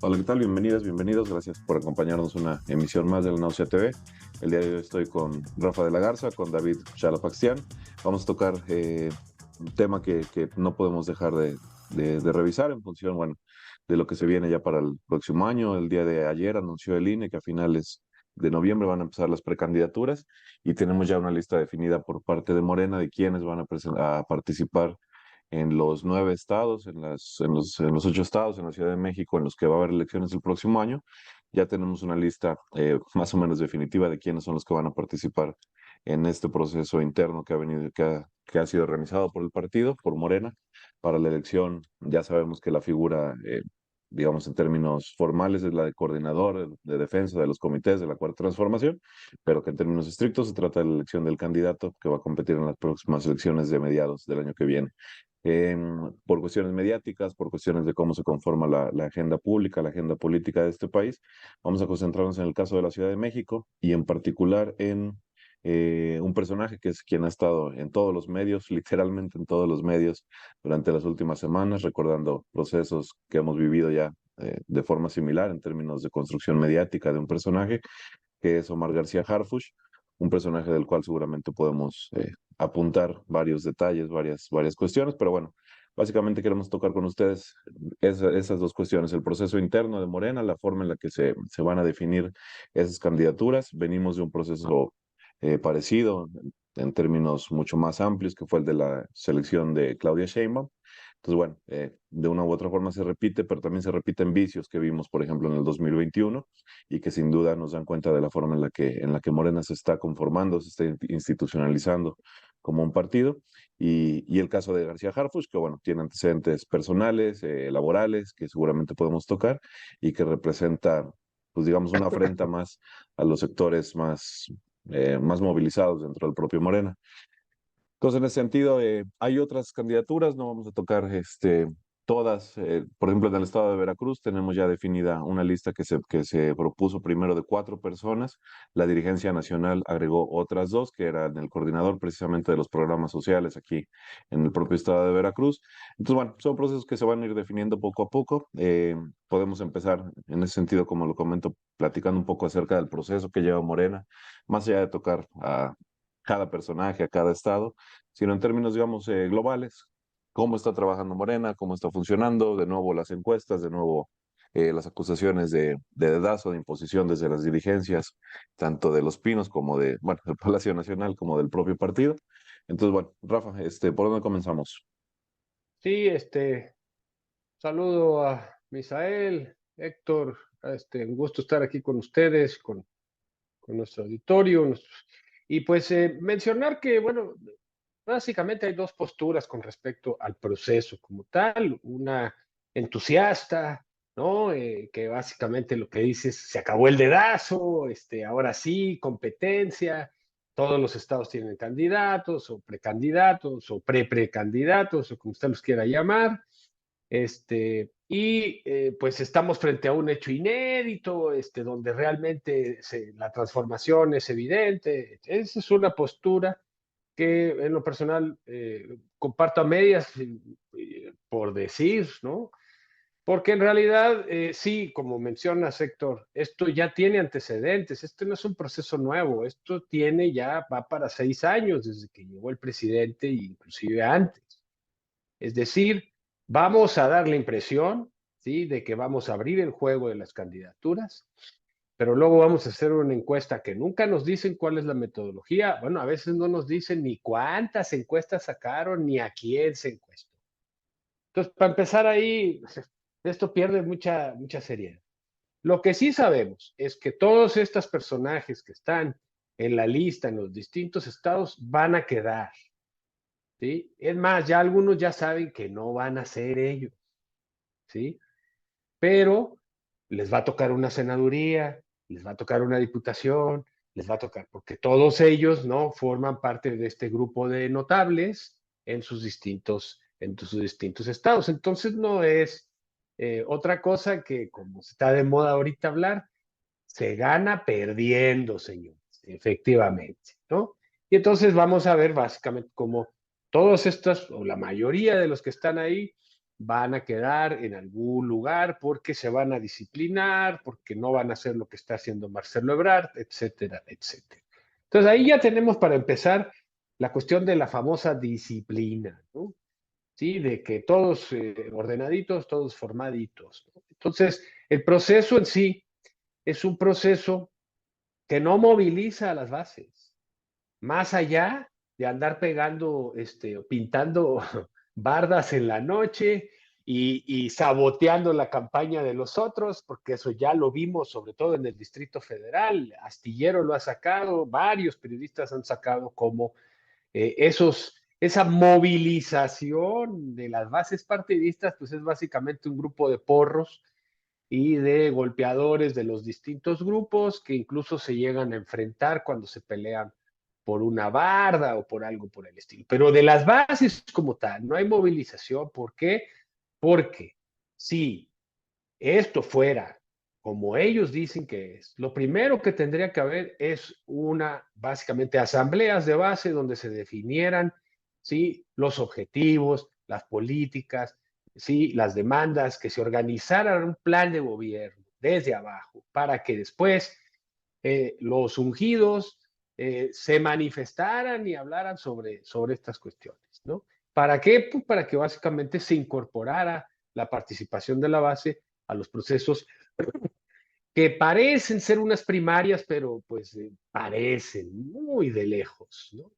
Hola, ¿qué tal? Bienvenidas, bienvenidos. Gracias por acompañarnos una emisión más de la Náusea TV. El día de hoy estoy con Rafa de la Garza, con David Chalapaxian. Vamos a tocar un tema que no podemos dejar de revisar en función, bueno, de lo que se viene ya para el próximo año. El día de ayer anunció el INE que a finales de noviembre van a empezar las precandidaturas y tenemos ya una lista definida por parte de Morena de quiénes van a participar en los 9 estados, en los 8 estados, en la Ciudad de México, en los que va a haber elecciones el próximo año. Ya tenemos una lista más o menos definitiva de quiénes son los que van a participar en este proceso interno que ha venido, que ha sido organizado por el partido, por Morena, para la elección. Ya sabemos que la figura, digamos, en términos formales, es la de coordinador de defensa de los comités de la Cuarta Transformación, pero que en términos estrictos se trata de la elección del candidato que va a competir en las próximas elecciones de mediados del año que viene. Por cuestiones mediáticas, por cuestiones de cómo se conforma la agenda pública, la agenda política de este país. Vamos a concentrarnos en el caso de la Ciudad de México y en particular en un personaje que es quien ha estado en todos los medios, literalmente en todos los medios durante las últimas semanas, recordando procesos que hemos vivido ya de forma similar en términos de construcción mediática de un personaje, que es Omar García Harfuch, un personaje del cual seguramente podemos apuntar varios detalles, varias cuestiones, pero bueno, básicamente queremos tocar con ustedes esas dos cuestiones, el proceso interno de Morena, la forma en la que se van a definir esas candidaturas. Venimos de un proceso parecido en términos mucho más amplios, que fue el de la selección de Claudia Sheinbaum. Entonces, bueno, de una u otra forma se repite, pero también se repiten vicios que vimos, por ejemplo, en el 2021 y que sin duda nos dan cuenta de la forma en la que Morena se está conformando, se está institucionalizando como un partido. Y el caso de García Harfuch, que bueno, tiene antecedentes personales, laborales, que seguramente podemos tocar y que representa, pues digamos, una afrenta más a los sectores más movilizados dentro del propio Morena. Entonces, en ese sentido, hay otras candidaturas, no vamos a tocar todas. Por ejemplo, en el estado de Veracruz tenemos ya definida una lista que se propuso primero de 4 personas. La dirigencia nacional agregó otras dos, que eran el coordinador precisamente de los programas sociales aquí en el propio estado de Veracruz. Entonces, bueno, son procesos que se van a ir definiendo poco a poco. Podemos empezar en ese sentido, como lo comento, platicando un poco acerca del proceso que lleva Morena, más allá de tocar a cada personaje, a cada estado, sino en términos, digamos, globales. ¿Cómo está trabajando Morena? ¿Cómo está funcionando? De nuevo las encuestas, de nuevo las acusaciones de dedazo, de imposición desde las dirigencias, tanto de Los Pinos como de, bueno, del Palacio Nacional, como del propio partido. Entonces, bueno, Rafa, ¿por dónde comenzamos? Sí, saludo a Misael, Héctor, un gusto estar aquí con ustedes, con nuestro auditorio. Y pues mencionar que, bueno, básicamente hay dos posturas con respecto al proceso como tal, una entusiasta, ¿no? Que básicamente lo que dice es, se acabó el dedazo, ahora sí, competencia, todos los estados tienen candidatos o precandidatos o pre-precandidatos o como usted los quiera llamar. Pues estamos frente a un hecho inédito, donde realmente la transformación es evidente. Esa es una postura que en lo personal comparto a medias, por decir, ¿no? Porque en realidad, sí, como menciona Héctor, esto ya tiene antecedentes, esto no es un proceso nuevo, esto tiene ya, va para 6 años desde que llegó el presidente e inclusive antes. Es decir, vamos a dar la impresión, ¿sí?, de que vamos a abrir el juego de las candidaturas, pero luego vamos a hacer una encuesta que nunca nos dicen cuál es la metodología. Bueno, a veces no nos dicen ni cuántas encuestas sacaron ni a quién se encuestó. Entonces, para empezar ahí, esto pierde mucha seriedad. Lo que sí sabemos es que todos estos personajes que están en la lista en los distintos estados van a quedar, ¿sí? Es más, ya algunos ya saben que no van a ser ellos, ¿sí? Pero les va a tocar una senaduría, les va a tocar una diputación, les va a tocar, porque todos ellos, ¿no?, forman parte de este grupo de notables en sus distintos estados. Entonces no es otra cosa que, como está de moda ahorita hablar, se gana perdiendo, señores, efectivamente, ¿no? Y entonces vamos a ver básicamente cómo todos estos, o la mayoría de los que están ahí, van a quedar en algún lugar porque se van a disciplinar, porque no van a hacer lo que está haciendo Marcelo Ebrard, etcétera, etcétera. Entonces ahí ya tenemos para empezar la cuestión de la famosa disciplina, ¿no? ¿Sí? De que todos ordenaditos, todos formaditos, ¿no? Entonces, el proceso en sí es un proceso que no moviliza a las bases, más allá de andar pegando, pintando bardas en la noche y saboteando la campaña de los otros, porque eso ya lo vimos, sobre todo en el Distrito Federal. Astillero lo ha sacado, varios periodistas han sacado como esa movilización de las bases partidistas, pues es básicamente un grupo de porros y de golpeadores de los distintos grupos que incluso se llegan a enfrentar cuando se pelean por una barda o por algo por el estilo. Pero de las bases como tal, no hay movilización. ¿Por qué? Porque si esto fuera como ellos dicen que es, lo primero que tendría que haber es básicamente, asambleas de base donde se definieran, ¿sí? Los objetivos, las políticas, ¿sí? Las demandas, que se organizara un plan de gobierno desde abajo para que después los ungidos se manifestaran y hablaran sobre estas cuestiones, ¿no? ¿Para qué? Pues para que básicamente se incorporara la participación de la base a los procesos que parecen ser unas primarias, pero pues parecen muy de lejos, ¿no?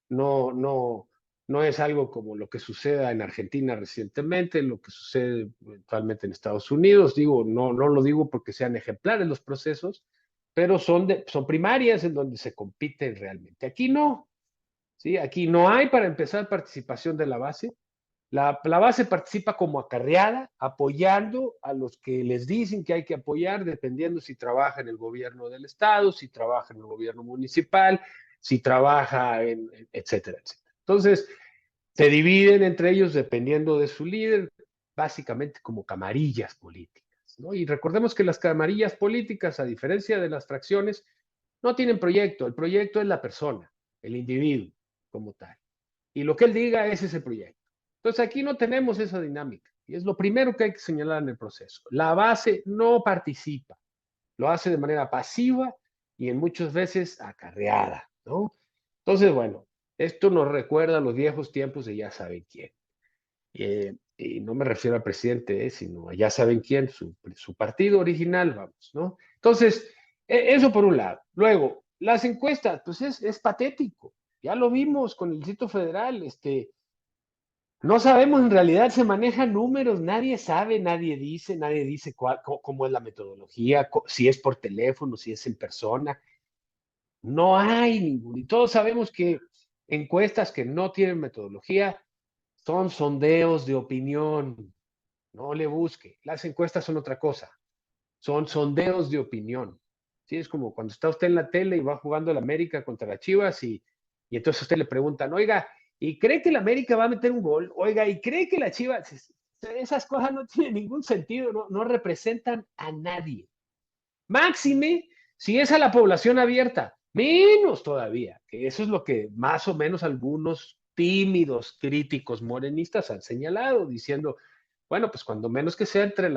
No, no, no es algo como lo que suceda en Argentina recientemente, lo que sucede actualmente en Estados Unidos. Digo, no lo digo porque sean ejemplares los procesos, pero son primarias en donde se compiten realmente. Aquí no, ¿sí? Aquí no hay, para empezar, participación de la base. La base participa como acarreada, apoyando a los que les dicen que hay que apoyar, dependiendo si trabaja en el gobierno del estado, si trabaja en el gobierno municipal, si trabaja etcétera, etcétera. Entonces, se dividen entre ellos dependiendo de su líder, básicamente como camarillas políticas, ¿no? Y recordemos que las camarillas políticas, a diferencia de las fracciones, no tienen proyecto. El proyecto es la persona, el individuo como tal. Y lo que él diga es ese proyecto. Entonces aquí no tenemos esa dinámica. Y es lo primero que hay que señalar en el proceso. La base no participa, lo hace de manera pasiva y en muchas veces acarreada, ¿no? Entonces, bueno, esto nos recuerda a los viejos tiempos de ya saben quién. Y no me refiero al presidente, sino a ya saben quién, su partido original, vamos, ¿no? Entonces, eso por un lado. Luego, las encuestas, pues es patético. Ya lo vimos con el Distrito Federal, no sabemos, en realidad se manejan números, nadie dice cómo es la metodología, si es por teléfono, si es en persona. No hay ninguno. Y todos sabemos que encuestas que no tienen metodología son sondeos de opinión. No le busque. Las encuestas son otra cosa. Son sondeos de opinión. Sí, es como cuando está usted en la tele y va jugando el América contra las Chivas y entonces a usted le preguntan, oiga, ¿y cree que el América va a meter un gol? Oiga, ¿y cree que la Chivas? Esas cosas no tienen ningún sentido, no representan a nadie. Máxime, si es a la población abierta, menos todavía, que eso es lo que más o menos algunos tímidos críticos morenistas han señalado, diciendo, bueno, pues cuando menos que sea entre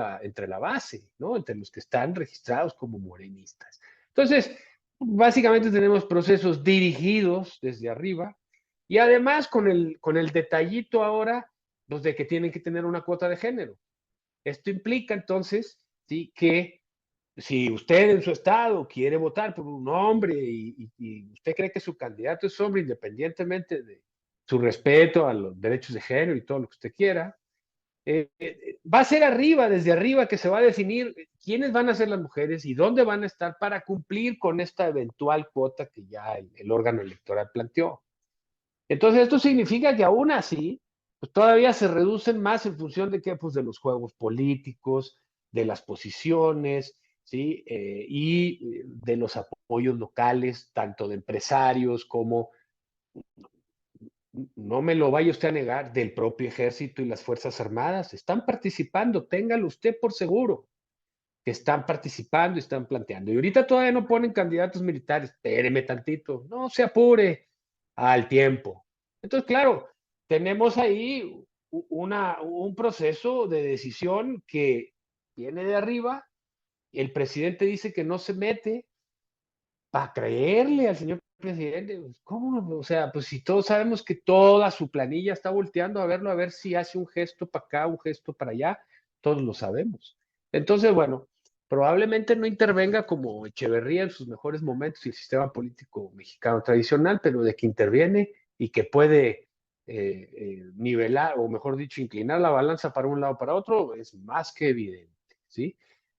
la base, ¿no? Entre los que están registrados como morenistas. Entonces, básicamente tenemos procesos dirigidos desde arriba y además con el detallito ahora, los de que tienen que tener una cuota de género. Esto implica entonces, sí, que si usted en su estado quiere votar por un hombre y usted cree que su candidato es hombre, independientemente de su respeto a los derechos de género y todo lo que usted quiera, va a ser arriba, desde arriba, que se va a definir quiénes van a ser las mujeres y dónde van a estar para cumplir con esta eventual cuota que ya el órgano electoral planteó. Entonces, esto significa que aún así, pues todavía se reducen más en función de qué, pues de los juegos políticos, de las posiciones, ¿sí? Y de los apoyos locales, tanto de empresarios como, no me lo vaya usted a negar, del propio ejército y las Fuerzas Armadas. Están participando, téngalo usted por seguro, que están participando y están planteando. Y ahorita todavía no ponen candidatos militares, espéreme tantito, no se apure al tiempo. Entonces, claro, tenemos ahí un proceso de decisión que viene de arriba. El presidente dice que no se mete para creerle al señor presidente. ¿Cómo? O sea, pues si todos sabemos que toda su planilla está volteando a verlo, a ver si hace un gesto para acá, un gesto para allá, todos lo sabemos. Entonces, bueno, probablemente no intervenga como Echeverría en sus mejores momentos y el sistema político mexicano tradicional, pero de que interviene y que puede nivelar, o mejor dicho, inclinar la balanza para un lado o para otro, es más que evidente, ¿sí?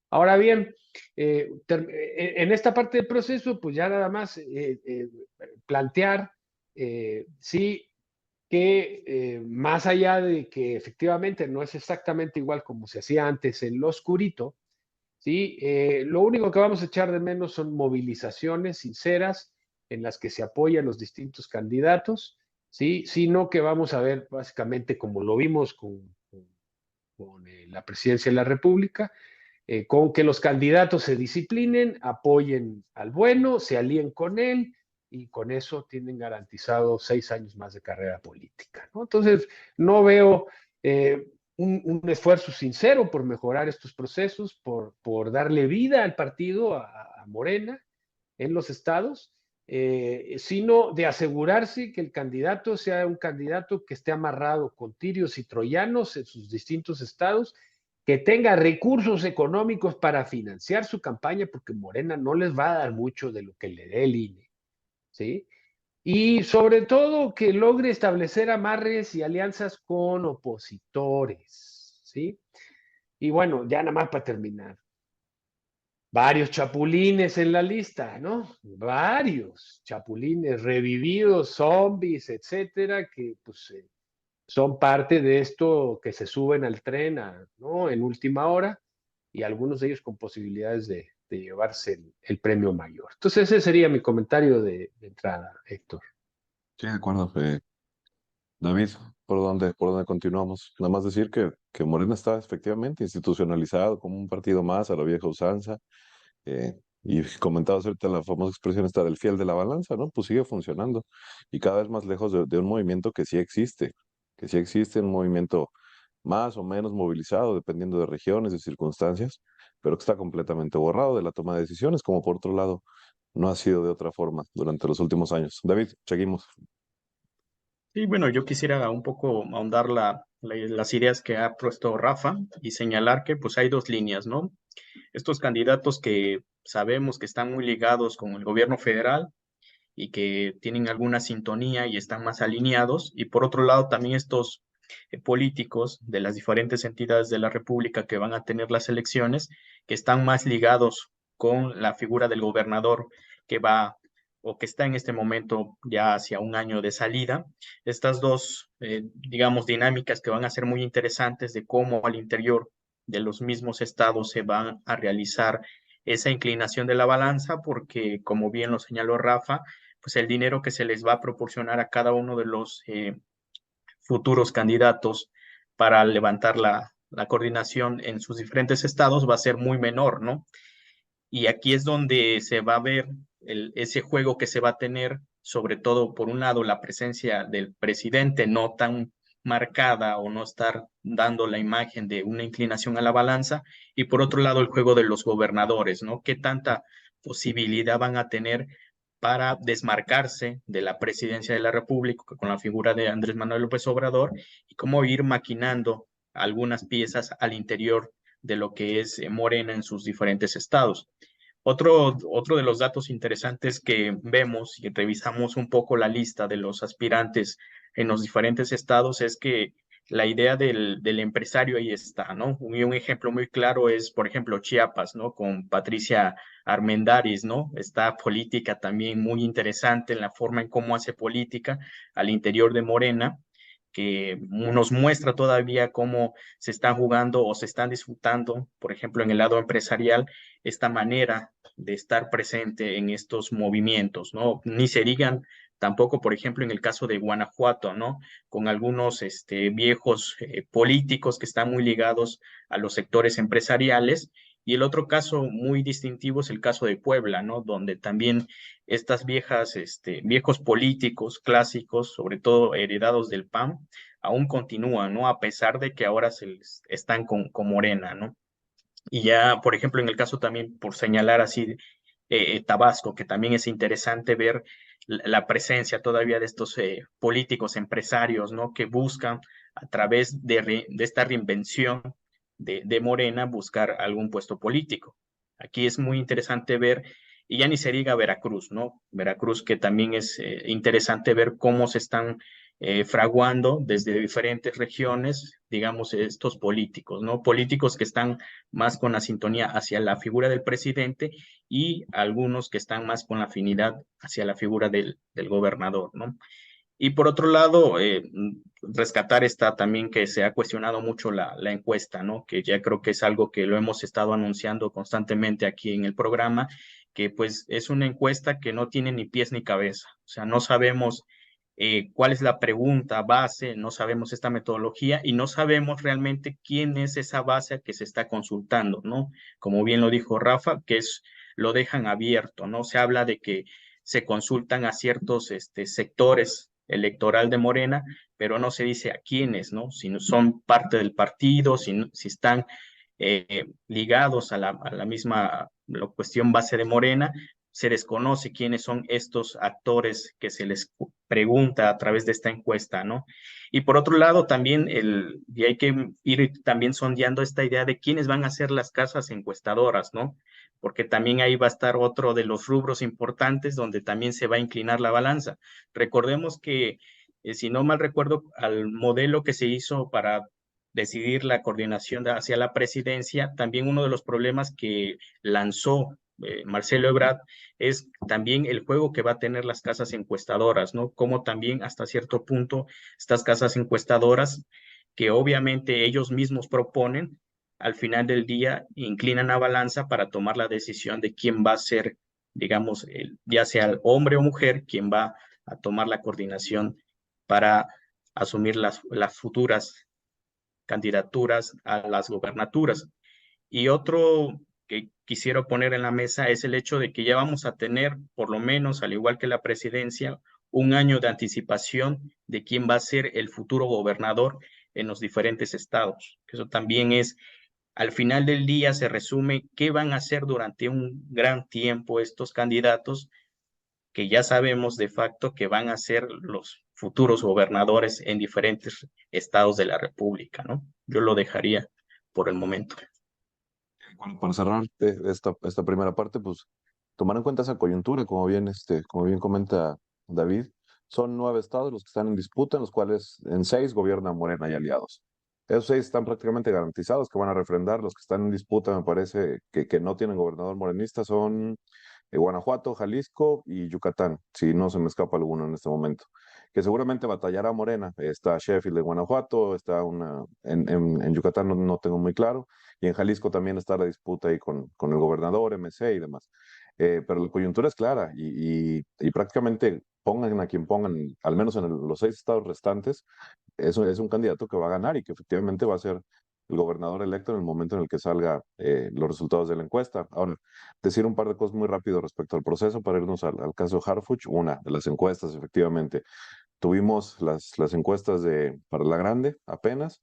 Ahora bien, en esta parte del proceso, pues ya nada más plantear, sí, que más allá de que efectivamente no es exactamente igual como se hacía antes en lo oscurito, ¿sí? Lo único que vamos a echar de menos son movilizaciones sinceras en las que se apoyan los distintos candidatos, ¿sí? Sino que vamos a ver básicamente como lo vimos con la presidencia de la República, con que los candidatos se disciplinen, apoyen al bueno, se alíen con él y con eso tienen garantizado 6 años más de carrera política, ¿no? Entonces, no veo un esfuerzo sincero por mejorar estos procesos, por darle vida al partido, a Morena, en los estados, sino de asegurarse que el candidato sea un candidato que esté amarrado con tirios y troyanos en sus distintos estados, que tenga recursos económicos para financiar su campaña, porque Morena no les va a dar mucho de lo que le dé el INE, ¿sí? Y sobre todo que logre establecer amarres y alianzas con opositores, ¿sí? Y bueno, ya nada más para terminar, varios chapulines en la lista, ¿no? Varios chapulines revividos, zombies, etcétera, que pues son parte de esto que se suben al tren, ¿no? En última hora y algunos de ellos con posibilidades de llevarse el premio mayor. Entonces ese sería mi comentario de entrada, Héctor. Sí, de acuerdo. David, ¿por dónde continuamos? Nada más decir que Morena está efectivamente institucionalizado como un partido más a la vieja usanza. Y comentabas ahorita la famosa expresión esta del fiel de la balanza, ¿no? Pues sigue funcionando y cada vez más lejos de un movimiento que sí existe, un movimiento más o menos movilizado dependiendo de regiones, de circunstancias, pero que está completamente borrado de la toma de decisiones, como por otro lado no ha sido de otra forma durante los últimos años. David, seguimos. Sí, bueno, yo quisiera un poco ahondar las ideas que ha puesto Rafa y señalar que pues hay dos líneas, ¿no? Estos candidatos que sabemos que están muy ligados con el gobierno federal y que tienen alguna sintonía y están más alineados, y por otro lado también estos políticos de las diferentes entidades de la República que van a tener las elecciones, que están más ligados con la figura del gobernador que va o que está en este momento ya hacia un año de salida. Estas dos, digamos, dinámicas que van a ser muy interesantes de cómo al interior de los mismos estados se van a realizar esa inclinación de la balanza, porque como bien lo señaló Rafa, pues el dinero que se les va a proporcionar a cada uno de los futuros candidatos para levantar la coordinación en sus diferentes estados va a ser muy menor, ¿no? Y aquí es donde se va a ver ese juego que se va a tener, sobre todo, por un lado, la presencia del presidente no tan marcada o no estar dando la imagen de una inclinación a la balanza, y por otro lado, el juego de los gobernadores, ¿no? ¿Qué tanta posibilidad van a tener para desmarcarse de la presidencia de la República con la figura de Andrés Manuel López Obrador y cómo ir maquinando algunas piezas al interior de lo que es Morena en sus diferentes estados? Otro de los datos interesantes que vemos y revisamos un poco la lista de los aspirantes en los diferentes estados es que la idea del empresario ahí está, ¿no? Y un ejemplo muy claro es, por ejemplo, Chiapas, ¿no? Con Patricia Armendáriz, ¿no? Esta política también muy interesante en la forma en cómo hace política al interior de Morena, que nos muestra todavía cómo se están jugando o se están disfrutando, por ejemplo, en el lado empresarial, esta manera de estar presente en estos movimientos, ¿no? Ni se digan tampoco, por ejemplo, en el caso de Guanajuato, ¿no? Con algunos viejos políticos que están muy ligados a los sectores empresariales Y el otro caso muy distintivo es el caso de Puebla, ¿no? Donde también estas viejos políticos clásicos, sobre todo heredados del PAN, aún continúan, ¿no? A pesar de que ahora están con Morena, ¿no? Y ya, por ejemplo, en el caso también, por señalar así, Tabasco, que también es interesante ver la presencia todavía de estos políticos, empresarios, ¿no? Que buscan a través de esta reinvención de Morena buscar algún puesto político. Aquí es muy interesante ver, y ya ni se diga Veracruz, ¿no? Veracruz, que también es interesante ver cómo se están fraguando desde diferentes regiones, digamos, estos políticos, ¿no? Políticos que están más con la sintonía hacia la figura del presidente y algunos que están más con la afinidad hacia la figura del gobernador, ¿no? Y por otro lado, rescatar esta también que se ha cuestionado mucho la encuesta, ¿no? Que ya creo que es algo que lo hemos estado anunciando constantemente aquí en el programa, que pues es una encuesta que no tiene ni pies ni cabeza. O sea, no sabemos cuál es la pregunta base, no sabemos esta metodología y no sabemos realmente quién es esa base que se está consultando, ¿no? Como bien lo dijo Rafa, lo dejan abierto, ¿no? Se habla de que se consultan a ciertos sectores electoral de Morena, pero no se dice a quiénes, ¿no? Si son parte del partido, si están ligados a la misma cuestión base de Morena, se desconoce quiénes son estos actores que se les pregunta a través de esta encuesta, ¿no? Y por otro lado, también y hay que ir también sondeando esta idea de quiénes van a ser las casas encuestadoras, ¿no? Porque también ahí va a estar otro de los rubros importantes donde también se va a inclinar la balanza. Recordemos que, si no mal recuerdo, al modelo que se hizo para decidir la coordinación hacia la presidencia, también uno de los problemas que lanzó Marcelo Ebrard es también el juego que va a tener las casas encuestadoras, ¿no? Como también hasta cierto punto estas casas encuestadoras que obviamente ellos mismos proponen, al final del día inclinan a balanza para tomar la decisión de quién va a ser, digamos, ya sea el hombre o mujer, quien va a tomar la coordinación para asumir las futuras candidaturas a las gobernaturas. Y otro que quisiera poner en la mesa es el hecho de que ya vamos a tener, por lo menos, al igual que la presidencia, un año de anticipación de quién va a ser el futuro gobernador en los diferentes estados. Eso también es, al final del día, se resume qué van a hacer durante un gran tiempo estos candidatos que ya sabemos de facto que van a ser los futuros gobernadores en diferentes estados de la República, ¿no? Yo lo dejaría por el momento. Bueno, para cerrar esta primera parte, pues tomar en cuenta esa coyuntura, como bien comenta David, son 9 estados los que están en disputa, en los cuales en 6 gobierna Morena y aliados. Esos 6 están prácticamente garantizados que van a refrendar. Los que están en disputa, me parece que no tienen gobernador morenista, son Guanajuato, Jalisco y Yucatán, si no se me escapa alguno en este momento. Que seguramente batallará Morena. Está Sheffield de Guanajuato, está en Yucatán no tengo muy claro, y en Jalisco también está la disputa ahí con el gobernador, MC y demás. Pero la coyuntura es clara y prácticamente pongan a quien pongan, al menos en los 6 estados restantes, es un candidato que va a ganar y que efectivamente va a ser el gobernador electo en el momento en el que salga los resultados de la encuesta. Ahora, decir un par de cosas muy rápido respecto al proceso para irnos al caso Harfuch. Una de las encuestas, efectivamente. Tuvimos las encuestas para la grande apenas.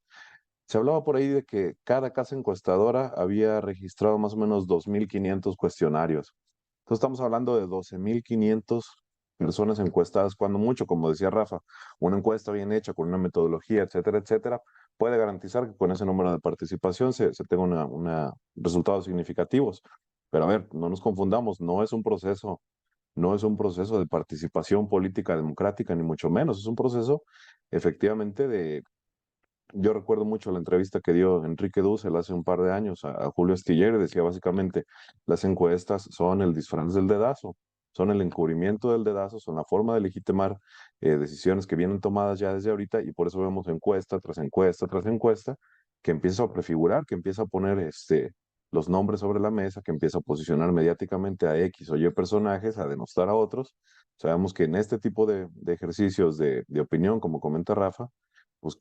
Se hablaba por ahí de que cada casa encuestadora había registrado más o menos 2.500 cuestionarios. Entonces estamos hablando de 12.500 personas encuestadas, cuando mucho, como decía Rafa, una encuesta bien hecha, con una metodología, etcétera, etcétera, puede garantizar que con ese número de participación se tenga resultados significativos. Pero a ver, no nos confundamos, no es un proceso de participación política democrática, ni mucho menos, es un proceso efectivamente yo recuerdo mucho la entrevista que dio Enrique Dussel hace un par de años a Julio Astillero, y decía básicamente, las encuestas son el disfraz del dedazo, son el encubrimiento del dedazo, son la forma de legitimar decisiones que vienen tomadas ya desde ahorita, y por eso vemos encuesta tras encuesta tras encuesta, que empieza a prefigurar, que empieza a poner los nombres sobre la mesa, que empieza a posicionar mediáticamente a X o Y personajes, a denostar a otros. Sabemos que en este tipo de ejercicios de opinión, como comenta Rafa, pues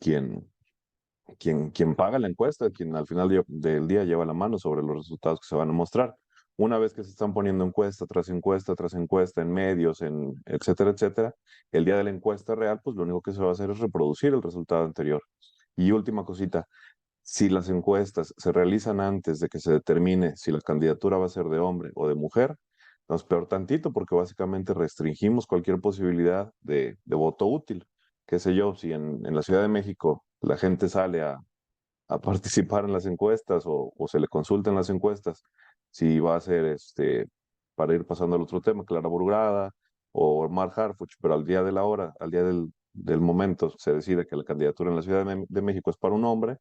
quien paga la encuesta, quien al final del día lleva la mano sobre los resultados que se van a mostrar. Una vez que se están poniendo encuesta tras encuesta en medios, etcétera, etcétera, el día de la encuesta real, pues lo único que se va a hacer es reproducir el resultado anterior. Y última cosita, si las encuestas se realizan antes de que se determine si la candidatura va a ser de hombre o de mujer, nos peor tantito porque básicamente restringimos cualquier posibilidad de voto útil. Qué sé yo, si en la Ciudad de México la gente sale a participar en las encuestas o se le consulta en las encuestas si va a ser, para ir pasando al otro tema, Clara Burgada o Omar Harfuch, pero al día de la hora, al día del momento, se decide que la candidatura en la Ciudad de México es para un hombre,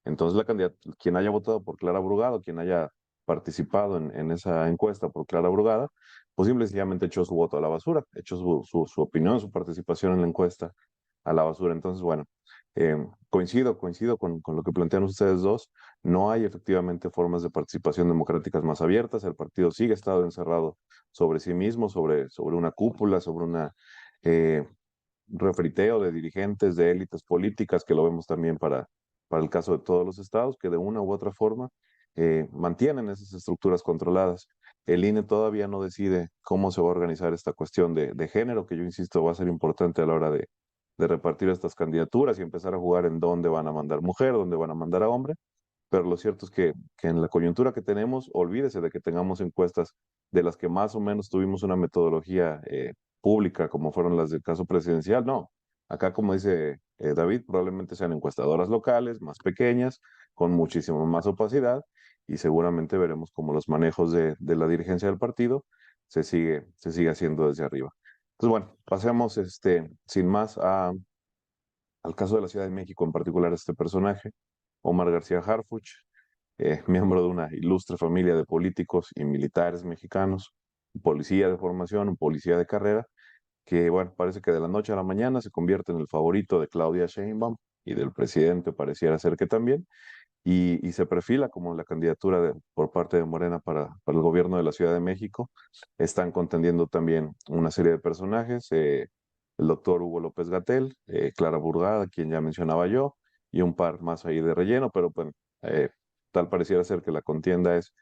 entonces quien haya votado por Clara Brugada, quien haya participado en esa encuesta por Clara Brugada, pues simple y sencillamente echó su voto a la basura, echó su opinión, su participación en la encuesta a la basura. Entonces, bueno, coincido con lo que plantean ustedes dos. No hay efectivamente formas de participación democráticas más abiertas. El partido sigue estado encerrado sobre sí mismo, sobre una cúpula, sobre una eh, refriteo de dirigentes, de élites políticas, que lo vemos también para el caso de todos los estados, que de una u otra forma mantienen esas estructuras controladas. El INE todavía no decide cómo se va a organizar esta cuestión de género, que yo insisto va a ser importante a la hora de repartir estas candidaturas y empezar a jugar en dónde van a mandar mujer, dónde van a mandar a hombre. Pero lo cierto es que en la coyuntura que tenemos, olvídese de que tengamos encuestas de las que más o menos tuvimos una metodología pública, como fueron las del caso presidencial. No, acá, como dice David, probablemente sean encuestadoras locales, más pequeñas, con muchísima más opacidad, y seguramente veremos cómo los manejos de la dirigencia del partido se sigue haciendo desde arriba. Entonces, bueno, pasemos sin más al caso de la Ciudad de México, en particular este personaje, Omar García Harfuch, miembro de una ilustre familia de políticos y militares mexicanos, un policía de formación, un policía de carrera, que bueno, parece que de la noche a la mañana se convierte en el favorito de Claudia Sheinbaum y del presidente pareciera ser que también, y se perfila como la candidatura por parte de Morena para el gobierno de la Ciudad de México. Están contendiendo también una serie de personajes, el doctor Hugo López Gatell, Clara Burgada, quien ya mencionaba yo, y un par más ahí de relleno, pero bueno, eh, tal pareciera ser que la contienda es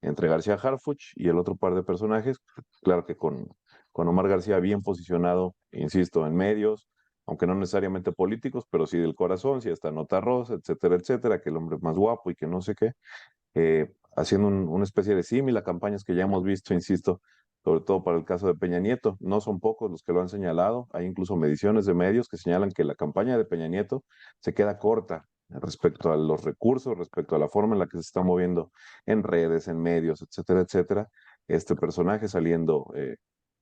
entre García Harfuch y el otro par de personajes, claro que con Omar García bien posicionado, insisto, en medios, aunque no necesariamente políticos, pero sí del corazón, sí está Nota Rosa, etcétera, etcétera, que el hombre es más guapo y que no sé qué, haciendo una especie de símil a campañas que ya hemos visto, insisto, sobre todo para el caso de Peña Nieto. No son pocos los que lo han señalado, hay incluso mediciones de medios que señalan que la campaña de Peña Nieto se queda corta respecto a los recursos, respecto a la forma en la que se está moviendo en redes, en medios, etcétera, etcétera, este personaje saliendo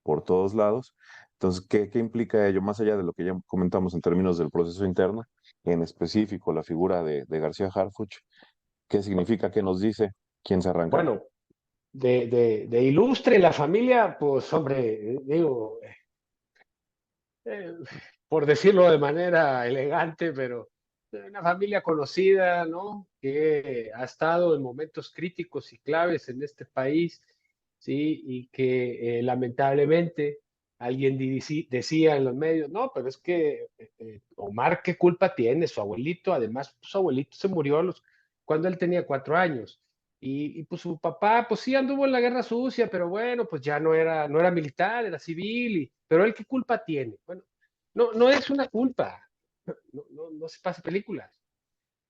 por todos lados. Entonces, ¿qué implica ello? Más allá de lo que ya comentamos en términos del proceso interno, en específico la figura de García Harfuch, ¿qué significa? ¿Qué nos dice? ¿Quién se arranca? Bueno, de ilustre la familia, pues hombre, digo, eh, por decirlo de manera elegante, pero una familia conocida, ¿no? Que ha estado en momentos críticos y claves en este país, ¿sí? Y que lamentablemente alguien decía en los medios, no, pero es que Omar, ¿qué culpa tiene su abuelito? Además, su abuelito se murió cuando él tenía 4 años. Y pues su papá, pues sí anduvo en la guerra sucia, pero bueno, pues ya no era militar, era civil, pero él qué culpa tiene. Bueno, no es una culpa, no se pase películas.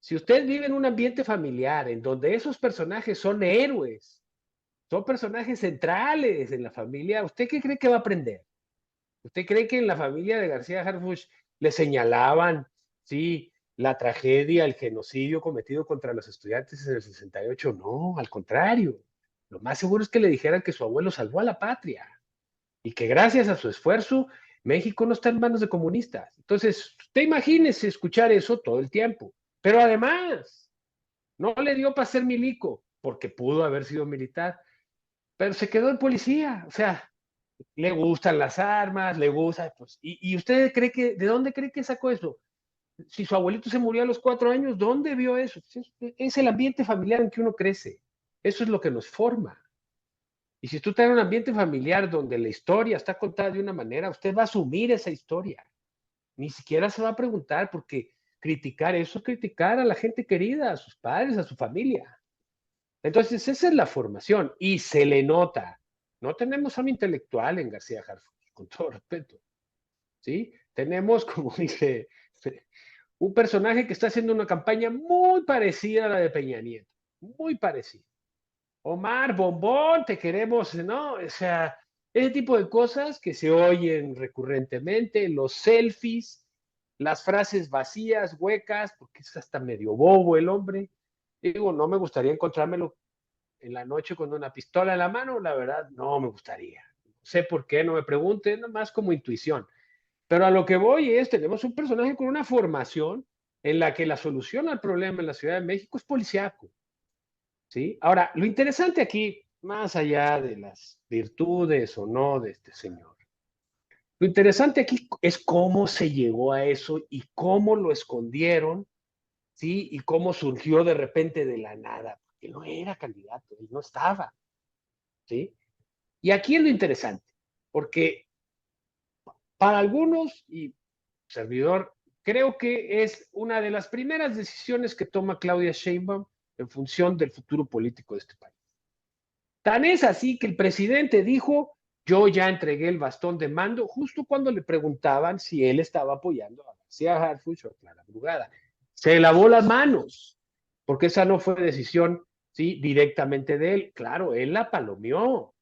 Si usted vive en un ambiente familiar en donde esos personajes son héroes, son personajes centrales en la familia, ¿usted qué cree que va a aprender? ¿Usted cree que en la familia de García Harfuch le señalaban, sí, la tragedia, el genocidio cometido contra los estudiantes en el 68? No, al contrario. Lo más seguro es que le dijeran que su abuelo salvó a la patria y que gracias a su esfuerzo México no está en manos de comunistas. Entonces, usted imagínese escuchar eso todo el tiempo. Pero además, no le dio para ser milico, porque pudo haber sido militar, pero se quedó en policía. O sea, le gustan las armas, le gusta, pues, y usted cree ¿de dónde cree que sacó eso? Si su abuelito se murió a los 4 años, ¿dónde vio eso? Es el ambiente familiar en que uno crece. Eso es lo que nos forma. Y si usted está en un ambiente familiar donde la historia está contada de una manera, usted va a asumir esa historia. Ni siquiera se va a preguntar porque criticar eso, es criticar a la gente querida, a sus padres, a su familia. Entonces, esa es la formación y se le nota. No tenemos a un intelectual en García Harfuch, con todo respeto. ¿Sí? Tenemos, como dice, un personaje que está haciendo una campaña muy parecida a la de Peña Nieto, muy parecida. Omar, bombón, te queremos, ¿no? O sea, ese tipo de cosas que se oyen recurrentemente, los selfies, las frases vacías, huecas, porque es hasta medio bobo el hombre. Digo, no me gustaría encontrármelo en la noche con una pistola en la mano, la verdad, no me gustaría. No sé por qué, no me pregunten, nada más como intuición. Pero a lo que voy es, tenemos un personaje con una formación en la que la solución al problema en la Ciudad de México es policíaco. ¿Sí? Ahora, lo interesante aquí, más allá de las virtudes o no de este señor, lo interesante aquí es cómo se llegó a eso y cómo lo escondieron, ¿sí? Y cómo surgió de repente de la nada, porque no era candidato, él no estaba, ¿sí? Y aquí es lo interesante, porque para algunos, y servidor, creo que es una de las primeras decisiones que toma Claudia Sheinbaum en función del futuro político de este país. Tan es así que el presidente dijo, yo ya entregué el bastón de mando, justo cuando le preguntaban si él estaba apoyando a García Harfuch o a Clara Brugada. Se lavó las manos, porque esa no fue decisión, ¿sí? Directamente de él. Claro, él la palomeó,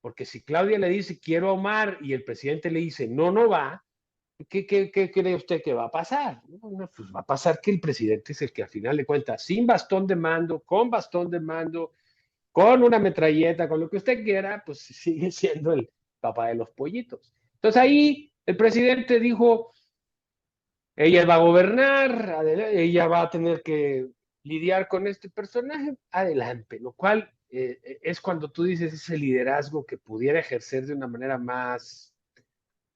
porque si Claudia le dice quiero a Omar y el presidente le dice no, no va, ¿qué cree usted que va a pasar? No, pues va a pasar que el presidente es el que al final de cuentas, sin bastón de mando, con bastón de mando, con una metralleta, con lo que usted quiera, pues sigue siendo el papá de los pollitos. Entonces ahí el presidente dijo, ella va a gobernar, ella va a tener que lidiar con este personaje, adelante, lo cual es cuando tú dices ese liderazgo que pudiera ejercer de una manera más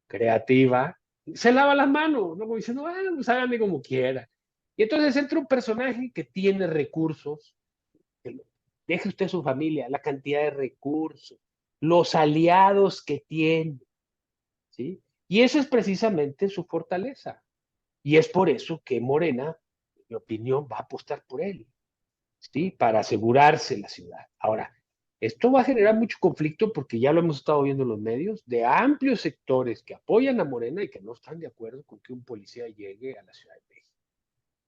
creativa, se lava las manos, ¿no? Como diciendo, ah, pues háganme como quiera. Y entonces entra un personaje que tiene recursos, deje usted su familia, la cantidad de recursos, los aliados que tiene, ¿sí? Y eso es precisamente su fortaleza. Y es por eso que Morena, en mi opinión, va a apostar por él, ¿sí? Para asegurarse la ciudad. Ahora, esto va a generar mucho conflicto porque ya lo hemos estado viendo en los medios, de amplios sectores que apoyan a Morena y que no están de acuerdo con que un policía llegue a la Ciudad de México,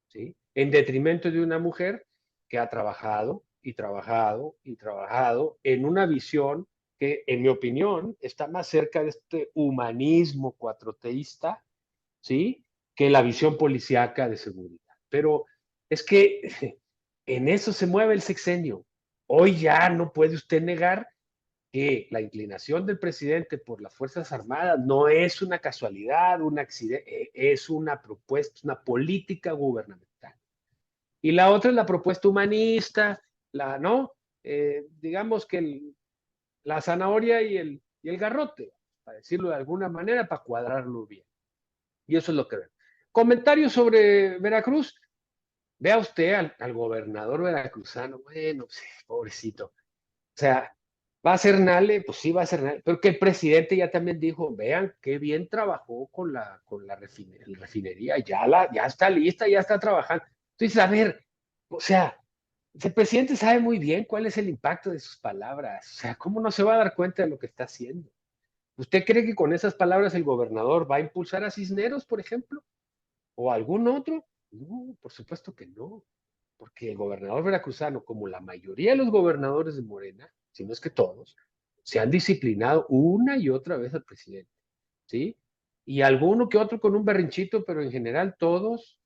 ¿sí? En detrimento de una mujer que ha trabajado y trabajado y trabajado en una visión que, en mi opinión, está más cerca de este humanismo cuatroteísta, ¿sí? Que la visión policíaca de seguridad. Pero es que en eso se mueve el sexenio. Hoy ya no puede usted negar que la inclinación del presidente por las Fuerzas Armadas no es una casualidad, un accidente, es una propuesta, una política gubernamental. Y la otra es la propuesta humanista, ¿no? Digamos que la zanahoria y el garrote, para decirlo de alguna manera, para cuadrarlo bien. Y eso es lo que veo. Comentarios sobre Veracruz. Vea usted al gobernador veracruzano, bueno, pues, pobrecito. O sea, ¿va a ser Nale? Pues sí, va a ser Nale. Pero que el presidente ya también dijo, vean qué bien trabajó con la refinería, ya está lista, ya está trabajando. Entonces, a ver, o sea, el presidente sabe muy bien cuál es el impacto de sus palabras. O sea, ¿cómo no se va a dar cuenta de lo que está haciendo? ¿Usted cree que con esas palabras el gobernador va a impulsar a Cisneros, por ejemplo? ¿O algún otro? No, por supuesto que no, porque el gobernador veracruzano, como la mayoría de los gobernadores de Morena, si no es que todos, se han disciplinado una y otra vez al presidente, ¿sí? Y alguno que otro con un berrinchito, pero en general todos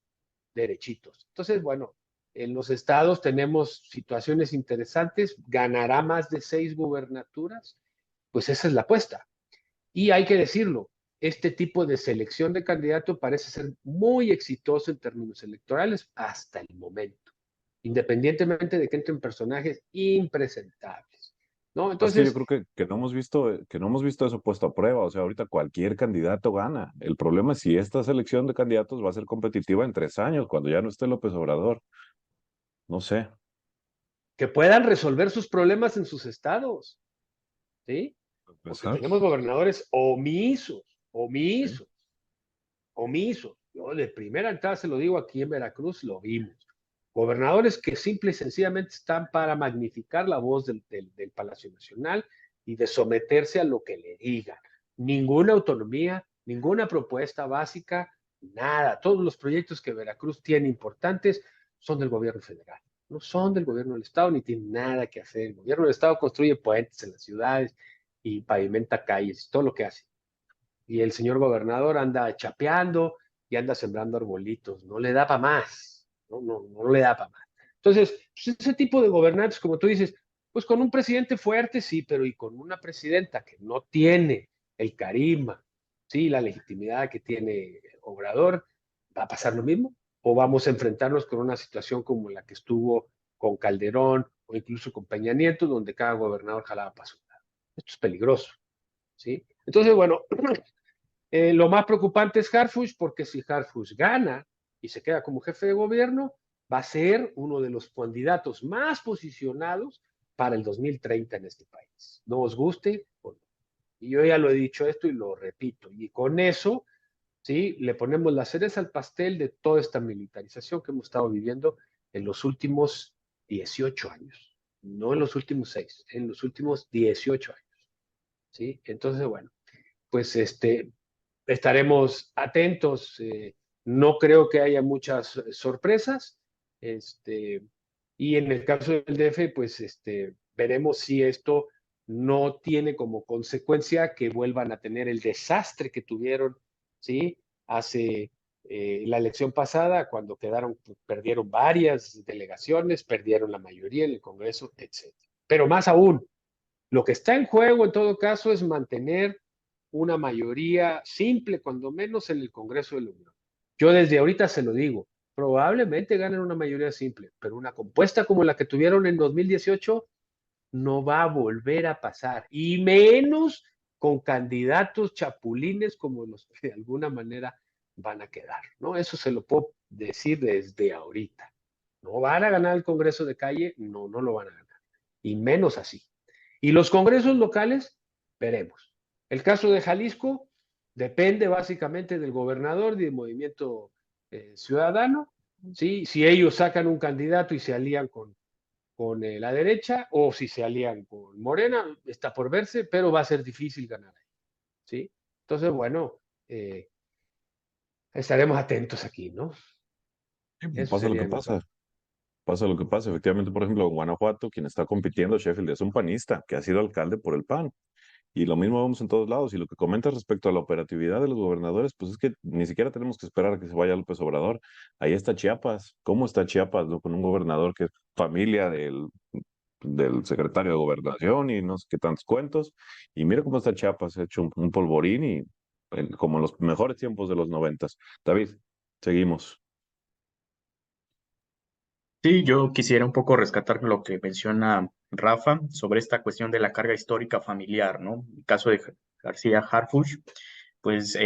derechitos. Entonces, bueno, en los estados tenemos situaciones interesantes, ganará más de 6 gubernaturas, pues esa es la apuesta. Y hay que decirlo, este tipo de selección de candidato parece ser muy exitoso en términos electorales hasta el momento, independientemente de que entren personajes impresentables, ¿no? Es que yo Entonces, creo que no hemos visto eso puesto a prueba. O sea, ahorita cualquier candidato gana. El problema es si esta selección de candidatos va a ser competitiva en 3 años, cuando ya no esté López Obrador. No sé. que puedan resolver sus problemas en sus estados, ¿sí? Porque Empezar. tenemos gobernadores omisos, Sí. omisos, omisos. Yo de primera entrada se lo digo, aquí en Veracruz lo vimos. Gobernadores que simple y sencillamente están para magnificar la voz del Palacio Nacional y de someterse a lo que le digan. Ninguna autonomía, ninguna propuesta básica, nada. Todos los proyectos que Veracruz tiene importantes son del gobierno federal, no son del gobierno del Estado, ni tienen nada que hacer. El gobierno del Estado construye puentes en las ciudades y pavimenta calles, todo lo que hace. Y el señor gobernador anda chapeando y anda sembrando arbolitos, no le da para más, no le da para más. Entonces, pues ese tipo de gobernantes, como tú dices, pues con un presidente fuerte, sí, pero y con una presidenta que no tiene el carisma, sí, la legitimidad que tiene Obrador, ¿va a pasar lo mismo? ¿O vamos a enfrentarnos con una situación como la que estuvo con Calderón o incluso con Peña Nieto, donde cada gobernador jalaba para su lado? Esto es peligroso, ¿sí? Entonces, bueno, lo más preocupante es Harfuch, porque si Harfuch gana y se queda como jefe de gobierno, va a ser uno de los candidatos más posicionados para el 2030 en este país. No os guste o no. Y yo ya lo he dicho esto y lo repito. Y con eso, ¿sí? Le ponemos la cereza al pastel de toda esta militarización que hemos estado viviendo en los últimos 18 años. No en los últimos 6, en los últimos 18 años. ¿Sí? Entonces, bueno, pues estaremos atentos. No creo que haya muchas sorpresas. Y en el caso del DF, pues veremos si esto no tiene como consecuencia que vuelvan a tener el desastre que tuvieron, ¿sí? Hace la elección pasada, cuando quedaron, perdieron varias delegaciones, perdieron la mayoría en el Congreso, etc. Pero más aún, lo que está en juego en todo caso es mantener una mayoría simple, cuando menos en el Congreso de la Unión. Yo desde ahorita se lo digo, probablemente ganen una mayoría simple, pero una compuesta como la que tuvieron en 2018 no va a volver a pasar, y menos con candidatos chapulines como los que de alguna manera van a quedar, ¿no? Eso se lo puedo decir desde ahorita. No van a ganar el Congreso de calle, no lo van a ganar, y menos así. Y los congresos locales, veremos. El caso de Jalisco depende básicamente del gobernador y del movimiento ciudadano, ¿sí? Si ellos sacan un candidato y se alían con la derecha, o si se alían con Morena, está por verse, pero va a ser difícil ganar ahí, ¿sí? Entonces, bueno, estaremos atentos aquí, ¿no? Eso Pasa lo sería que de mi pasa. parte. Pasa lo que pasa. Efectivamente, por ejemplo, en Guanajuato, quien está compitiendo, Sheffield, es un panista que ha sido alcalde por el PAN. Y lo mismo vemos en todos lados. Y lo que comentas respecto a la operatividad de los gobernadores, pues es que ni siquiera tenemos que esperar a que se vaya López Obrador. Ahí está Chiapas. ¿Cómo está Chiapas, no? Con un gobernador que es familia del secretario de Gobernación y no sé qué tantos cuentos. Y mira cómo está Chiapas, hecho un polvorín y como en los mejores tiempos de los 90. David, seguimos. Sí, yo quisiera un poco rescatar lo que menciona Rafa sobre esta cuestión de la carga histórica familiar, ¿no? El caso de García Harfuch, pues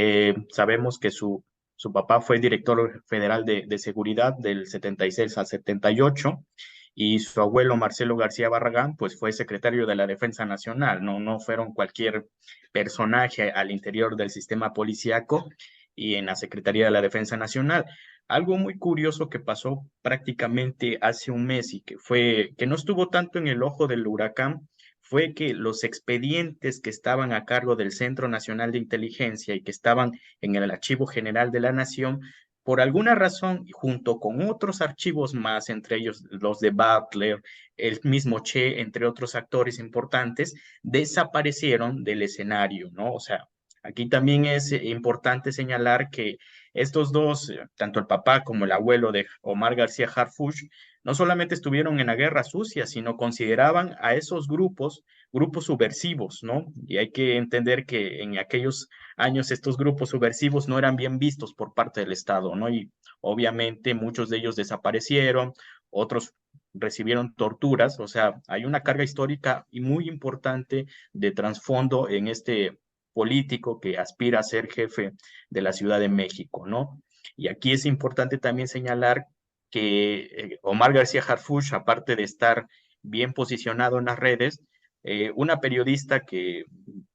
sabemos que su papá fue director federal de seguridad del 76 al 78 y su abuelo Marcelo García Barragán, pues fue secretario de la Defensa Nacional, no fueron cualquier personaje al interior del sistema policíaco y en la Secretaría de la Defensa Nacional. Algo muy curioso que pasó prácticamente hace un mes y que fue, que no estuvo tanto en el ojo del huracán, fue que los expedientes que estaban a cargo del Centro Nacional de Inteligencia y que estaban en el Archivo General de la Nación, por alguna razón, junto con otros archivos más, entre ellos los de Butler, el mismo Che, entre otros actores importantes, desaparecieron del escenario, ¿no? O sea, aquí también es importante señalar que estos dos, tanto el papá como el abuelo de Omar García Harfuch, no solamente estuvieron en la guerra sucia, sino consideraban a esos grupos subversivos, ¿no? Y hay que entender que en aquellos años estos grupos subversivos no eran bien vistos por parte del Estado, ¿no? Y obviamente muchos de ellos desaparecieron, otros recibieron torturas, o sea, hay una carga histórica y muy importante de trasfondo en este político que aspira a ser jefe de la Ciudad de México, ¿no? Y aquí es importante también señalar que Omar García Harfuch, aparte de estar bien posicionado en las redes, una periodista que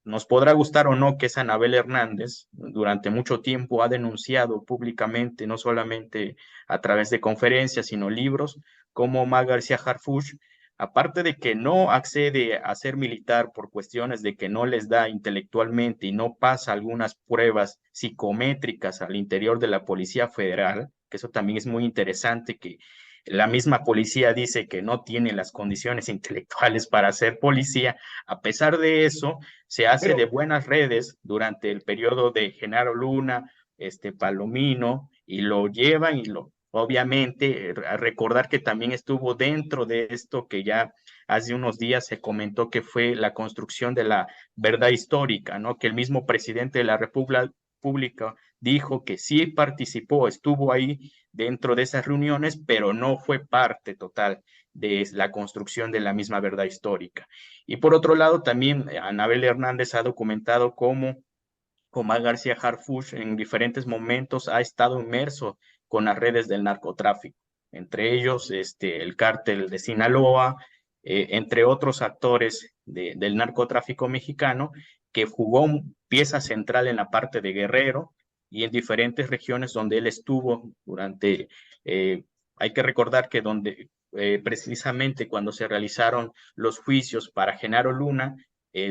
nos podrá gustar o no, que es Anabel Hernández, durante mucho tiempo ha denunciado públicamente, no solamente a través de conferencias, sino libros, como Omar García Harfuch, aparte de que no accede a ser militar por cuestiones de que no les da intelectualmente y no pasa algunas pruebas psicométricas al interior de la Policía Federal, que eso también es muy interesante, que la misma policía dice que no tiene las condiciones intelectuales para ser policía. A pesar de eso, se hace de buenas redes durante el periodo de Genaro Luna, Palomino, y lo llevan y lo, obviamente, a recordar que también estuvo dentro de esto que ya hace unos días se comentó que fue la construcción de la verdad histórica, ¿no? Que el mismo presidente de la República dijo que sí participó, estuvo ahí dentro de esas reuniones, pero no fue parte total de la construcción de la misma verdad histórica. Y por otro lado, también Anabel Hernández ha documentado cómo Omar García Harfuch en diferentes momentos ha estado inmerso con las redes del narcotráfico, entre ellos el cártel de Sinaloa, entre otros actores del narcotráfico mexicano, que jugó pieza central en la parte de Guerrero y en diferentes regiones donde él estuvo durante, hay que recordar que donde precisamente cuando se realizaron los juicios para Genaro Luna,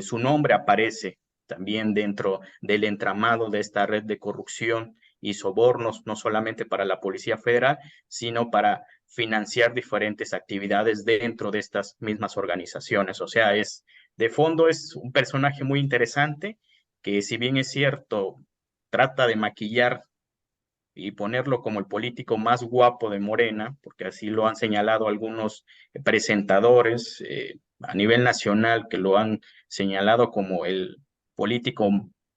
su nombre aparece también dentro del entramado de esta red de corrupción y sobornos, no solamente para la Policía Federal, sino para financiar diferentes actividades dentro de estas mismas organizaciones. O sea, de fondo es un personaje muy interesante que, si bien es cierto, trata de maquillar y ponerlo como el político más guapo de Morena, porque así lo han señalado algunos presentadores a nivel nacional, que lo han señalado como el político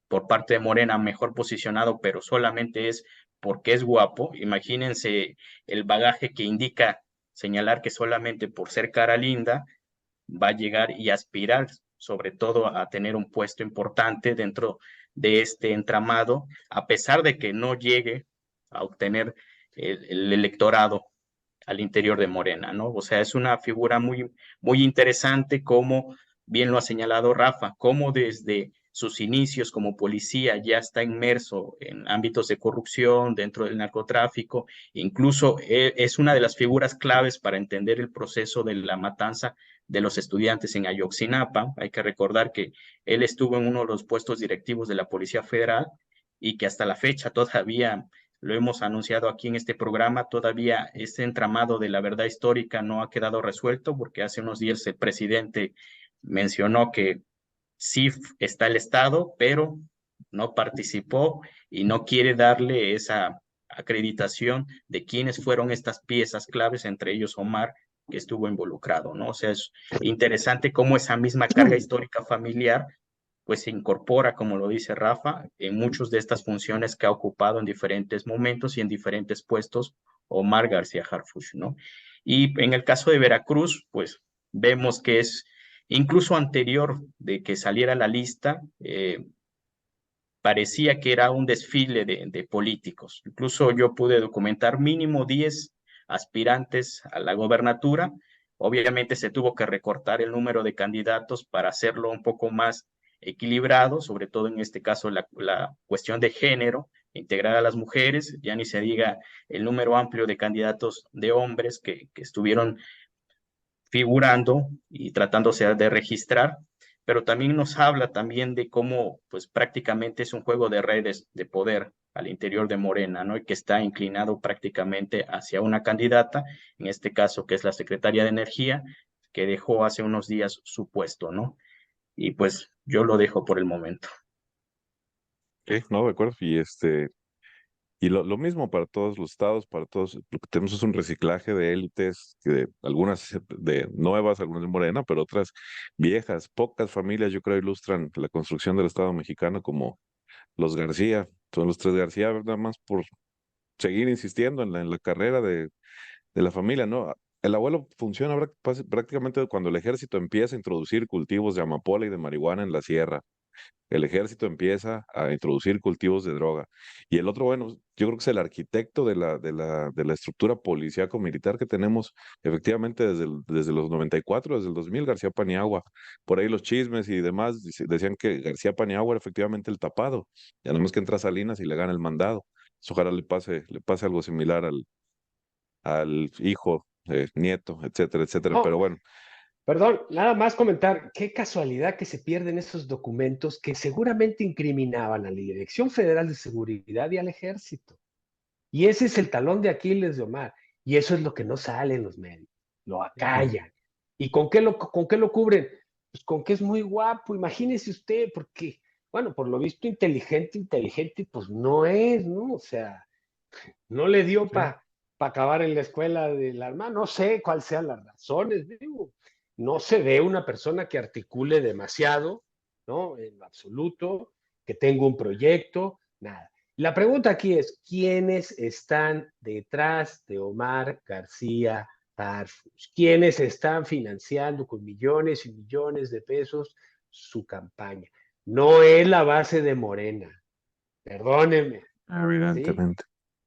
por parte de Morena mejor posicionado, pero solamente es porque es guapo. Imagínense el bagaje que indica señalar que solamente por ser cara linda va a llegar y aspirar sobre todo a tener un puesto importante dentro de este entramado, a pesar de que no llegue a obtener el electorado al interior de Morena, ¿no? O sea, es una figura muy, muy interesante, como bien lo ha señalado Rafa, como desde sus inicios como policía ya está inmerso en ámbitos de corrupción dentro del narcotráfico, incluso es una de las figuras claves para entender el proceso de la matanza de los estudiantes en Ayotzinapa. Hay que recordar que él estuvo en uno de los puestos directivos de la Policía Federal y que hasta la fecha todavía lo hemos anunciado aquí en este programa, todavía este entramado de la verdad histórica no ha quedado resuelto, porque hace unos días el presidente mencionó que sí está el Estado, pero no participó y no quiere darle esa acreditación de quiénes fueron estas piezas claves, entre ellos Omar, que estuvo involucrado, ¿no? O sea, es interesante cómo esa misma carga histórica familiar pues se incorpora, como lo dice Rafa, en muchas de estas funciones que ha ocupado en diferentes momentos y en diferentes puestos Omar García Harfuch, ¿no? Y en el caso de Veracruz, pues vemos que es incluso anterior de que saliera la lista, parecía que era un desfile de políticos. Incluso yo pude documentar mínimo 10 aspirantes a la gobernatura. Obviamente se tuvo que recortar el número de candidatos para hacerlo un poco más equilibrado, sobre todo en este caso la cuestión de género, integrar a las mujeres, ya ni se diga el número amplio de candidatos de hombres que estuvieron figurando y tratándose de registrar, pero también nos habla también de cómo pues prácticamente es un juego de redes de poder al interior de Morena, ¿no? Y que está inclinado prácticamente hacia una candidata, en este caso que es la secretaria de Energía, que dejó hace unos días su puesto, ¿no? Y pues yo lo dejo por el momento. No, de acuerdo. Y lo mismo para todos los estados, para todos, lo que tenemos es un reciclaje de élites, que algunas de nuevas, algunas de Morena, pero otras viejas. Pocas familias, yo creo, ilustran la construcción del Estado mexicano como los García. Son los tres García, nada más por seguir insistiendo en la carrera de la familia, ¿no? El abuelo funciona prácticamente cuando el ejército empieza a introducir cultivos de amapola y de marihuana en la sierra. El ejército empieza a introducir cultivos de droga. Y el otro, bueno, yo creo que es el arquitecto de la estructura policíaco-militar que tenemos efectivamente desde los 94, desde el 2000, García Paniagua. Por ahí los chismes y demás decían que García Paniagua era efectivamente el tapado. Ya no más que entra Salinas y le gana el mandado. Ojalá le pase algo similar al hijo, nieto, etcétera, etcétera. No, Pero bueno, perdón, nada más comentar, qué casualidad que se pierden esos documentos que seguramente incriminaban a la Dirección Federal de Seguridad y al Ejército. Y ese es el talón de Aquiles de Omar. Y eso es lo que no sale en los medios. Lo acallan. ¿Y con qué lo cubren? Pues con que es muy guapo, imagínese usted, porque, bueno, por lo visto inteligente, pues no es, ¿no? O sea, no le dio sí. para acabar en la escuela de la arma, no sé cuáles sean las razones, digo, no se ve una persona que articule demasiado, ¿no? En absoluto, que tenga un proyecto, nada. La pregunta aquí es, ¿quiénes están detrás de Omar García Harfuch? ¿Quiénes están financiando con millones y millones de pesos su campaña? No es la base de Morena, perdónenme, ¿sí? Evidentemente.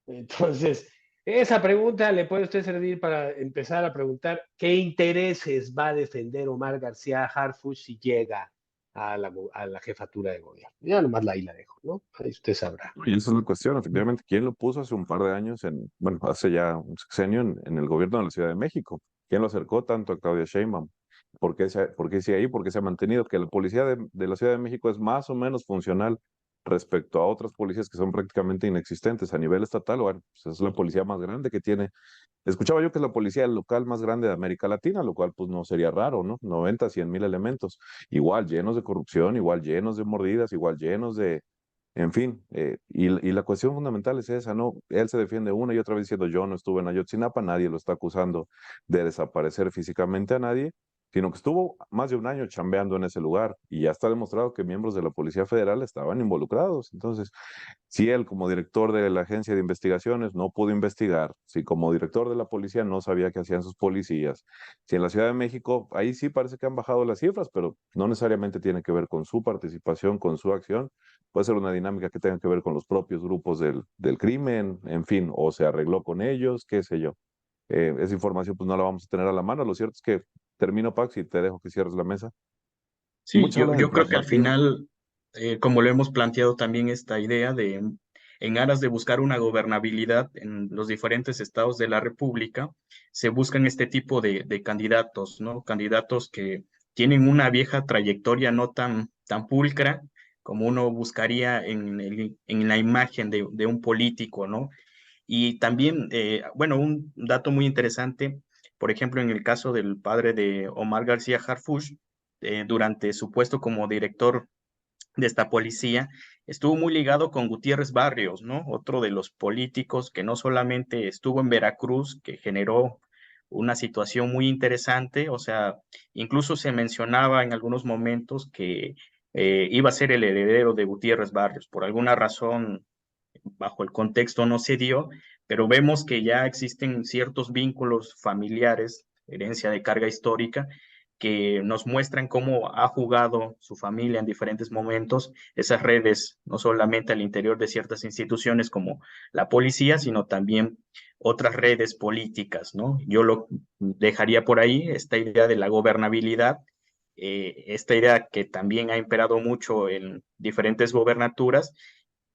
Entonces, esa pregunta le puede a usted servir para empezar a preguntar qué intereses va a defender Omar García Harfuch si llega a la jefatura de gobierno. Ya nomás ahí la dejo, ¿no? Ahí usted sabrá. Y esa es la cuestión, efectivamente, ¿quién lo puso hace un par de años bueno, hace ya un sexenio en el gobierno de la Ciudad de México? ¿Quién lo acercó tanto a Claudia Sheinbaum? ¿Por qué sigue ahí? ¿Por qué se ha mantenido? Que la policía de la Ciudad de México es más o menos funcional respecto a otras policías que son prácticamente inexistentes a nivel estatal. Bueno, pues es la policía más grande que tiene. Escuchaba yo que es la policía local más grande de América Latina, lo cual pues no sería raro, ¿no? 90, 100 mil elementos, igual llenos de corrupción, igual llenos de mordidas, igual llenos de, en fin, y la cuestión fundamental es esa, ¿no? Él se defiende una y otra vez diciendo yo no estuve en Ayotzinapa, nadie lo está acusando de desaparecer físicamente a nadie, sino que estuvo más de un año chambeando en ese lugar y ya está demostrado que miembros de la Policía Federal estaban involucrados. Entonces, si él como director de la agencia de investigaciones no pudo investigar, si como director de la policía no sabía qué hacían sus policías, si en la Ciudad de México, ahí sí parece que han bajado las cifras, pero no necesariamente tiene que ver con su participación, con su acción, puede ser una dinámica que tenga que ver con los propios grupos del crimen, en fin, o se arregló con ellos, qué sé yo. Esa información pues no la vamos a tener a la mano. Lo cierto es que termino, Pax, y te dejo que cierres la mesa. Sí, Muchos yo, hablan del yo creo que al pragmatismo. final, como lo hemos planteado también esta idea en aras de buscar una gobernabilidad en los diferentes estados de la República, se buscan este tipo de candidatos, ¿no? Candidatos que tienen una vieja trayectoria no tan pulcra como uno buscaría en la imagen de un político, ¿no? Y también, bueno, un dato muy interesante, por ejemplo, en el caso del padre de Omar García Harfuch, durante su puesto como director de esta policía, estuvo muy ligado con Gutiérrez Barrios, ¿no? Otro de los políticos que no solamente estuvo en Veracruz, que generó una situación muy interesante, o sea, incluso se mencionaba en algunos momentos que iba a ser el heredero de Gutiérrez Barrios. Por alguna razón, bajo el contexto no se dio, pero vemos que ya existen ciertos vínculos familiares, herencia de carga histórica, que nos muestran cómo ha jugado su familia en diferentes momentos esas redes, no solamente al interior de ciertas instituciones como la policía, sino también otras redes políticas, ¿no? Yo lo dejaría por ahí, esta idea de la gobernabilidad, esta idea que también ha imperado mucho en diferentes gobernaturas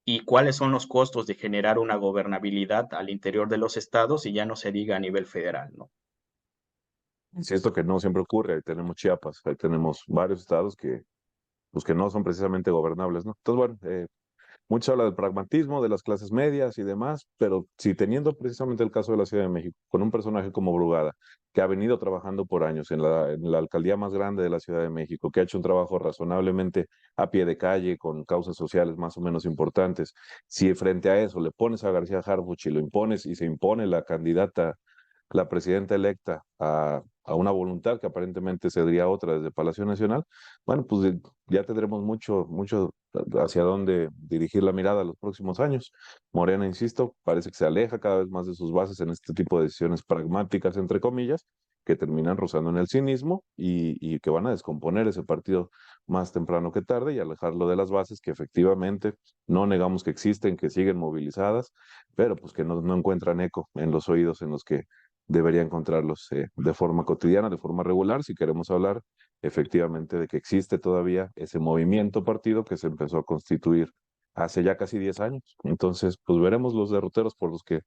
y cuáles son los costos de generar una gobernabilidad al interior de los estados y ya no se diga a nivel federal, ¿no? Si esto que no siempre ocurre, ahí tenemos Chiapas, ahí tenemos varios estados pues que no son precisamente gobernables, ¿no? Entonces, bueno, mucho habla del pragmatismo, de las clases medias y demás, pero si teniendo precisamente el caso de la Ciudad de México, con un personaje como Brugada, que ha venido trabajando por años en la alcaldía más grande de la Ciudad de México, que ha hecho un trabajo razonablemente a pie de calle, con causas sociales más o menos importantes, si frente a eso le pones a García Harfuch y lo impones y se impone la candidata, la presidenta electa a una voluntad que aparentemente sería otra desde Palacio Nacional, bueno, pues ya tendremos mucho hacia dónde dirigir la mirada los próximos años. Morena, insisto, parece que se aleja cada vez más de sus bases en este tipo de decisiones pragmáticas, entre comillas, que terminan rozando en el cinismo y que van a descomponer ese partido más temprano que tarde y alejarlo de las bases que efectivamente no negamos que existen, que siguen movilizadas, pero pues que no encuentran eco en los oídos en los que debería encontrarlos de forma cotidiana, de forma regular, si queremos hablar efectivamente de que existe todavía ese movimiento partido que se empezó a constituir hace ya casi 10 años. Entonces, pues veremos los derroteros por los que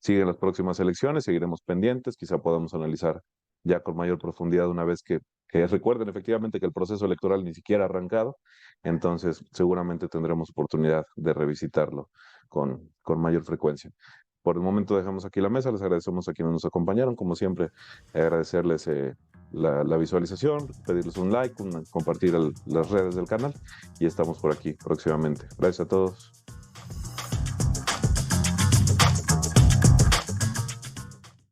siguen las próximas elecciones, seguiremos pendientes, quizá podamos analizar ya con mayor profundidad una vez que recuerden efectivamente que el proceso electoral ni siquiera ha arrancado, entonces seguramente tendremos oportunidad de revisitarlo con mayor frecuencia. Por el momento dejamos aquí la mesa, les agradecemos a quienes nos acompañaron, como siempre, agradecerles la visualización, pedirles un like, compartir las redes del canal y estamos por aquí próximamente. Gracias a todos.